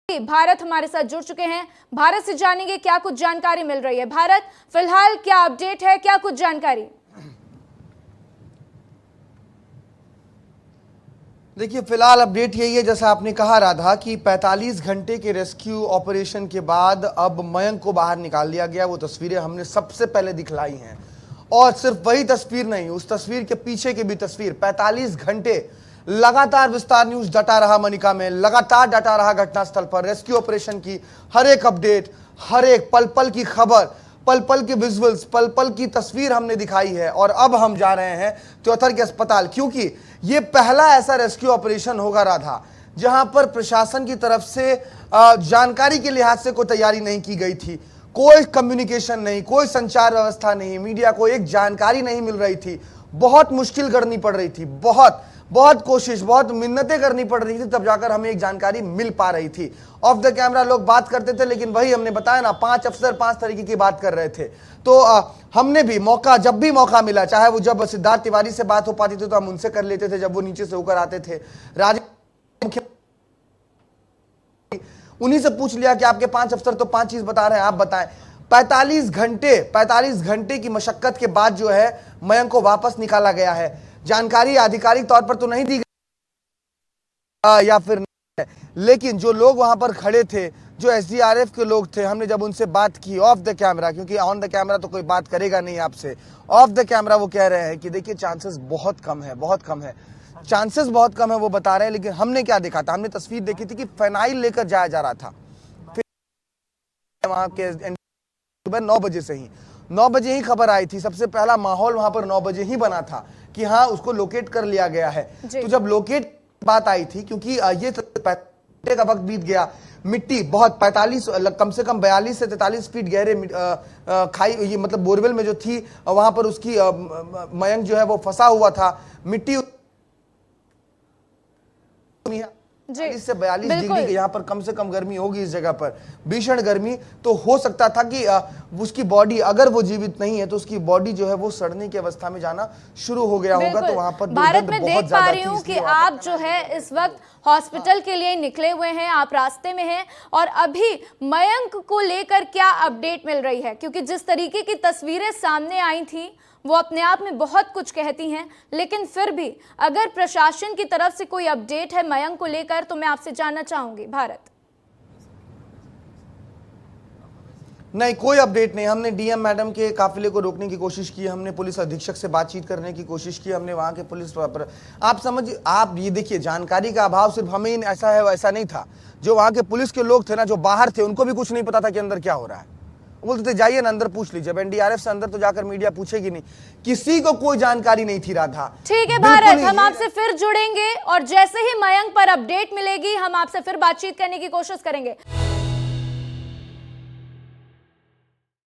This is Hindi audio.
भारत हमारे साथ जुड़ चुके हैं। भारत से जानेंगे क्या कुछ जानकारी मिल रही है। भारत, फिलहाल क्या अपडेट है, क्या कुछ जानकारी? देखिए, फिलहाल अपडेट यही है, जैसा आपने कहा राधा, कि 45 घंटे के रेस्क्यू ऑपरेशन के बाद अब मयंक को बाहर निकाल लिया गया। वो तस्वीरें हमने सबसे पहले दिखलाई हैं, और सिर्फ वही तस्वीर नहीं, उस तस्वीर के पीछे की भी तस्वीर। 45 घंटे लगातार विस्तार न्यूज डटा रहा मनिका में, लगातार डटा रहा घटनास्थल पर। रेस्क्यू ऑपरेशन की हर एक अपडेट, हर एक पल पल की खबर, पल पल के विजुअल्स, पल पल की तस्वीर हमने दिखाई है। और अब हम जा रहे हैं त्योथर के अस्पताल, क्योंकि ये पहला ऐसा रेस्क्यू ऑपरेशन होगा राधा जहां पर प्रशासन की तरफ से जानकारी के लिहाज से कोई तैयारी नहीं की गई थी। कोई कम्युनिकेशन नहीं, कोई संचार व्यवस्था नहीं, मीडिया को एक जानकारी नहीं मिल रही थी। बहुत मुश्किल करनी पड़ रही थी, बहुत बहुत कोशिश, बहुत मिन्नतें करनी पड़ रही थी, तब जाकर हमें एक जानकारी मिल पा रही थी। ऑफ द कैमरा लोग बात करते थे, लेकिन वही हमने बताया ना, 5 अफसर 5 तरीके की बात कर रहे थे। तो हमने भी मौका, जब भी मौका मिला, चाहे वो जब सिद्धार्थ तिवारी से बात हो पाती थी तो हम उनसे कर लेते थे, जब वो नीचे से होकर आते थे, उन्हीं से पूछ लिया कि आपके 5 अफसर तो 5 चीज बता रहे हैं, आप बताएं। 45 घंटे की मशक्कत के बाद जो है मयंक को वापस निकाला गया है। जानकारी आधिकारिक तौर पर तो नहीं दी गई या फिर नहीं, लेकिन जो लोग वहां पर खड़े थे, जो एसडीआरएफ के लोग थे, हमने जब उनसे बात की ऑफ द कैमरा, क्योंकि ऑन द कैमरा तो कोई बात करेगा नहीं आपसे, ऑफ द कैमरा वो कह रहे हैं कि देखिए चांसेस बहुत कम है, बहुत कम है, चांसेस बहुत कम है, वो बता रहे हैं। लेकिन हमने क्या देखा था, हमने तस्वीर देखी थी कि फेनाइल लेकर जाया जा रहा था। फिर वहां के सुबह 9 बजे से ही 9 बजे ही खबर आई थी, सबसे पहला माहौल वहां पर 9 बजे ही बना था कि हाँ, उसको लोकेट कर लिया गया है। तो जब लोकेट बात आई थी, क्योंकि ये घंटे का वक्त बीत गया, मिट्टी बहुत 45 कम से कम 42 से 43 फीट गहरे खाई, ये मतलब बोरवेल में जो थी वहां पर उसकी मयंक जो है वो फंसा हुआ था। मिट्टी 40 से 42 डिग्री के यहाँ पर कम से कम गर्मी होगी इस जगह पर, भीषण गर्मी। तो हो सकता था कि उसकी बॉडी, अगर वो जीवित नहीं है तो उसकी बॉडी जो है वो सड़ने की अवस्था में जाना शुरू हो गया होगा। तो वहां पर भारत में देख पा रही हूँ कि आप जो है इस वक्त हॉस्पिटल के लिए निकले हुए हैं, आप रास्ते में हैं, और अभी मयंक को लेकर क्या अपडेट मिल रही है? क्योंकि जिस तरीके की तस्वीरें सामने आई थी वो अपने आप में बहुत कुछ कहती हैं, लेकिन फिर भी अगर प्रशासन की तरफ से कोई अपडेट है मयंक को लेकर तो मैं आपसे जानना चाहूंगी। भारत, नहीं, कोई अपडेट नहीं। हमने डीएम मैडम के काफिले को रोकने की कोशिश की, हमने पुलिस अधीक्षक से बातचीत करने की कोशिश की, हमने वहां के पुलिस पर, आप ये देखिए, जानकारी का अभाव सिर्फ हमें ऐसा है वैसा नहीं था। जो वहां के पुलिस के लोग थे ना, जो बाहर थे, उनको भी कुछ नहीं पता था कि अंदर क्या हो रहा है। बोलते थे जाइए ना अंदर पूछ लीजिए। एनडीआरएफ से अंदर तो जाकर मीडिया पूछेगी नहीं, किसी को कोई जानकारी नहीं थी राधा। ठीक है भारत, हम आपसे फिर जुड़ेंगे और जैसे ही मयंक पर अपडेट मिलेगी हम आपसे फिर बातचीत करने की कोशिश करेंगे।